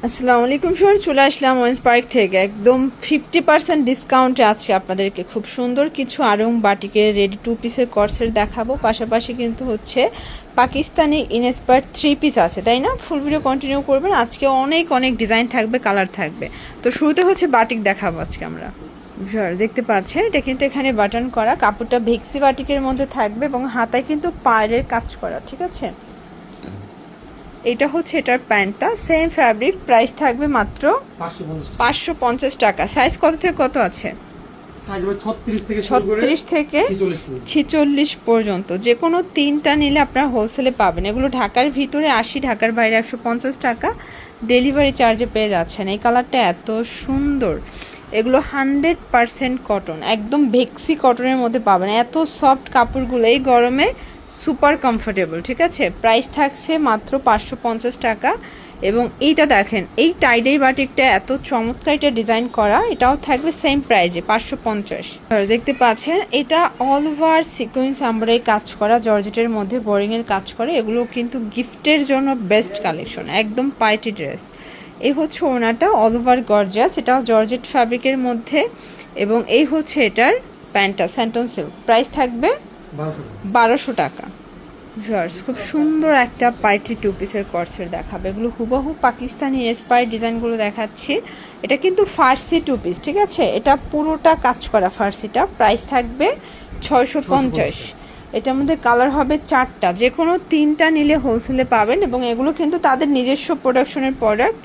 আসসালামু আলাইকুম স্যার, চলে আসলাম ওয়েন্স পার্ক থেকে একদম 50% ডিসকাউন্টে আছে আপনাদেরকে খুব সুন্দর কিছু আরং বাটিকের রেডি 2 পিসের কর্সেট দেখাবো। পাশাপাশি কিন্তু হচ্ছে পাকিস্তানি ইনস্পায়ার্ড 3 পিস আছে, তাই না? ফুল ভিডিও কন্টিনিউ করবেন। আজকে অনেক অনেক ডিজাইন থাকবে, কালার থাকবে। তো শুরুতে হচ্ছে বাটিক দেখাবো আজকে আমরা। স্যার দেখতে পাচ্ছেন এটা কিন্তু এখানে বাটন করা, কাপড়টা ভেক্সি বাটিকের মধ্যে থাকবে এবং হাতায় কিন্তু পাড়ের কাজ করা, ঠিক আছে? এটা হচ্ছে এটার প্যান্টটা, সেম ফ্যাব্রিক, প্রাইস থাকবে মাত্র 550 টাকা। সাইজ কত থেকে কত আছে? 36 থেকে 46 পর্যন্ত, যে কোনো 3টা নিলে আপনারা হোলসেলে পাবেন। এগুলো ঢাকার ভিতরে 80, ঢাকার বাইরে 150 টাকা ডেলিভারি চার্জে পেয়ে যাচ্ছেন। এই কালারটা এত সুন্দর, এগুলো 100% কটন, একদম ভেক্সি কটনের মধ্যে পাবেন। এত সফট কাপড়গুলো এই গরমে সুপার কমফোর্টেবল, ঠিক আছে? প্রাইস থাকছে মাত্র 550 টাকা। এবং এইটা দেখেন, এই টাইডাই বাটিকটা এত চমৎকার, এটা ডিজাইন করা, এটাও থাকবে সেম প্রাইজে 550। দেখতে পাচ্ছেন এটা অল ওভার সিকোয়েন্স আমরাই কাজ করা, জর্জেটের মধ্যে বোরিংয়ের কাজ করে। এগুলো কিন্তু গিফটের জন্য বেস্ট কালেকশন, একদম পার্টি ড্রেস। এই হচ্ছে ওনাটা অল ওভার গর্জিয়াস, এটাও জর্জেট ফ্যাব্রিকের মধ্যে। এবং এই হচ্ছে এটার প্যান্টটা স্যান্টন সিল্ক, প্রাইস থাকবে 1200 টাকা। খুব সুন্দর একটা পার্টি 2 পিসের কর্সেট দেখাবে। এগুলো হুবহু পাকিস্তানি ইন্সপায়ার্ড ডিজাইনগুলো দেখাচ্ছি। এটা কিন্তু ফার্সি 2 পিস, ঠিক আছে? এটা পুরোটা কাজ করা ফার্সিটা, প্রাইস থাকবে 650। এটার মধ্যে কালার হবে 4টা, যে কোনো 3টা নিলে হোলসেলে পাবেন। এবং এগুলো কিন্তু তাদের নিজস্ব প্রোডাকশনের প্রোডাক্ট,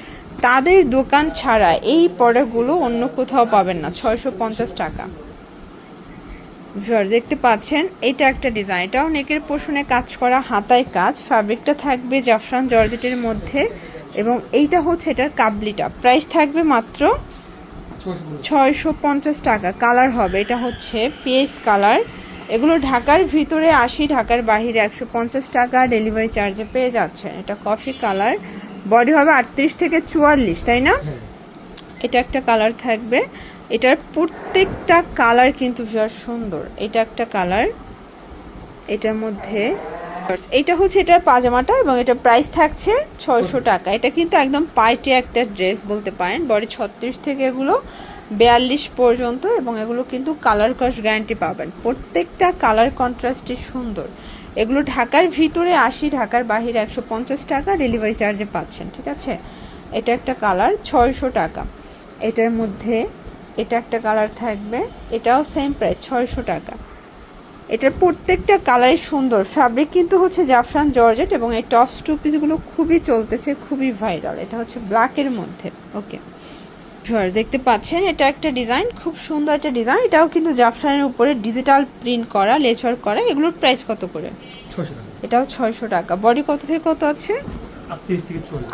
তাদের দোকান ছাড়া এই প্রোডাক্টগুলো অন্য কোথাও পাবেন না। 650 টাকা। দেখতে পাচ্ছেন এটা একটা ডিজাইন, এটাও নেকের পোর্শনে কাজ করা, হাতায় কাজ, ফ্যাব্রিকটা থাকবে জাফরান জর্জেটের মধ্যে। এবং এইটা হচ্ছে এটার কাবলিটা, প্রাইস থাকবে মাত্র 650 টাকা। কালার হবে, এটা হচ্ছে পিএস কালার। এগুলো ঢাকার ভিতরে 80, ঢাকার বাহিরে 150 টাকা ডেলিভারি চার্জে পেয়ে যাচ্ছেন। এটা কফি কালার, বডি হবে 38 থেকে 44, তাই না? এটা একটা কালার থাকবে, এটার প্রত্যেকটা কালার কিন্তু ভীষণ সুন্দর। এটা একটা কালার, এটার মধ্যে এইটা হচ্ছে এটার পাজামাটা এবং এটা প্রাইস থাকছে 600 টাকা। এটা কিন্তু একদম পার্টি একটা ড্রেস বলতে পারেন। বডি 36 থেকে এগুলো 42 পর্যন্ত, এবং এগুলো কিন্তু কালার কস গ্যারান্টি পাবেন। প্রত্যেকটা কালার কন্ট্রাস্টই সুন্দর। এগুলো ঢাকার ভিতরে 80, ঢাকার বাহিরে 150 টাকা ডেলিভারি চার্জে পাচ্ছেন, ঠিক আছে? এটা একটা কালার 600 টাকা। এটার মধ্যে এটা একটা কালার থাকবে, এটাও সেম প্রাইস 600 টাকা। এটার প্রত্যেকটা কালারই সুন্দর, ফ্যাব্রিক কিন্তু হচ্ছে জাফরান জর্জেট। এবং এই টপস 2 পিসগুলো খুবই চলতেছে, খুবই ভাইরাল। এটা হচ্ছে ব্ল্যাকের মধ্যে। ওকে, দেখতে পাচ্ছেন এটা একটা ডিজাইন, খুব সুন্দর একটা ডিজাইন। এটাও কিন্তু জাফরানের উপরে ডিজিটাল প্রিন্ট করা, লেচার করা। এগুলোর প্রাইস কত করে? 600 টাকা। এটাও 600 টাকা। বডি কত থেকে কত আছে?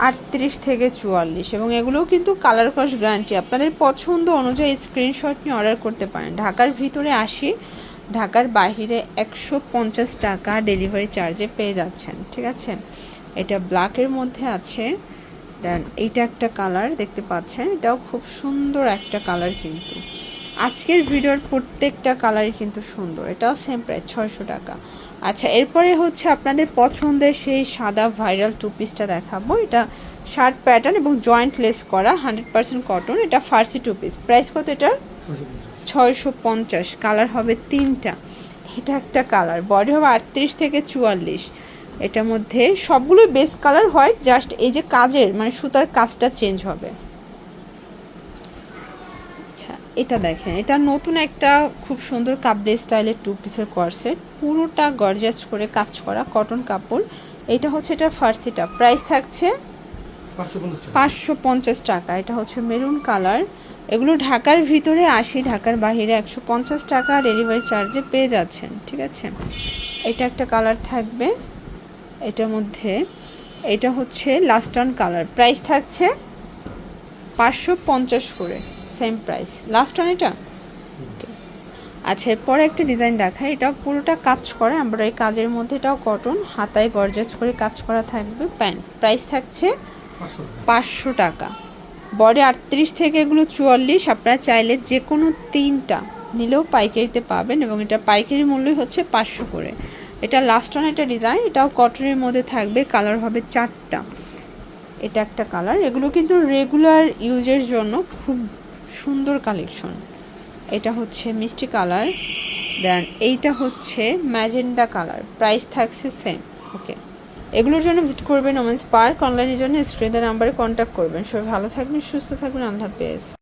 38 থেকে 44। এবং এগুলোও কিন্তু কালার কস গ্যারান্টি। আপনাদের পছন্দ অনুযায়ী স্ক্রিনশট নিয়ে অর্ডার করতে পারেন। ঢাকার ভিতরে 80, ঢাকার বাহিরে 150 টাকা ডেলিভারি চার্জে পেয়ে যাচ্ছেন, ঠিক আছে? এটা ব্ল্যাকের মধ্যে আছে। দেন এইটা একটা কালার দেখতে পাচ্ছেন, এটাও খুব সুন্দর একটা কালার। কিন্তু আজকের ভিডিওর প্রত্যেকটা কালারই কিন্তু সুন্দর। এটাও সেম প্রাইস 600 টাকা। আচ্ছা, এরপরে হচ্ছে আপনাদের পছন্দের সেই সাদা ভাইরাল 2 পিসটা দেখাবো। এটা শার্ট প্যাটার্ন এবং জয়েন্ট লেস করা, 100% কটন। এটা ফার্সি 2 পিস, প্রাইস কত এটার? 650। কালার হবে 3টা। এটা একটা কালার, বডি হবে 38 থেকে 44। এটার মধ্যে সবগুলো বেস কালার হোয়াইট, জাস্ট এই যে কাজের মানে সুতার কাজটা চেঞ্জ হবে। আচ্ছা, এটা দেখেন, এটা নতুন একটা খুব সুন্দর কাবলি স্টাইলের 2 পিসের কর্সেট, পুরোটা গর্জিয়াস করে কাজ করা, কটন কাপড়। এটা হচ্ছে এটা ফার্সিটা, প্রাইস থাকছে 550 টাকা। এটা হচ্ছে মেরুন কালার। এগুলো ঢাকার ভিতরে 80, ঢাকার বাহিরে 150 টাকা ডেলিভারি চার্জে পেয়ে যাচ্ছেন, ঠিক আছে? এটা একটা কালার থাকবে, এটার মধ্যে এটা হচ্ছে লাস্ট অন কালার, প্রাইস থাকছে 550 করে, সেম প্রাইস লাস্ট অন এটা। আচ্ছা, এরপরে একটা ডিজাইন দেখায়, এটা পুরোটা কাজ করা আমরা এই কাজের মধ্যে, এটাও কটন, হাতায় গর্জাস করে কাজ করা থাকবে। প্যান্ট প্রাইস থাকছে 500 টাকা। বডি 38 থেকে এগুলো 44। আপনারা চাইলে যে কোনো 3টা নিলেও পাইকারিতে পাবেন। এবং এটা পাইকারি মূল্যই হচ্ছে 500 করে। এটা লাস্ট অন একটা ডিজাইন, এটাও কটনের মধ্যে থাকবে, কালার হবে 4টা। এটা একটা কালার, এগুলো কিন্তু রেগুলার ইউজের জন্য খুব সুন্দর কালেকশন। এটা হচ্ছে মিষ্টি কালার, দেন এইটা হচ্ছে ম্যাজেন্ডা কালার, প্রাইস থাকছে সেম। ওকে, এগুলোর জন্য ভিজিট করবেন ওমেন্স পার্ক, অনলাইনের জন্য স্ক্রিনের নাম্বারে কন্ট্যাক্ট করবেন। সবাই ভালো থাকবেন, সুস্থ থাকবেন, আল্লাহ হাফেজ।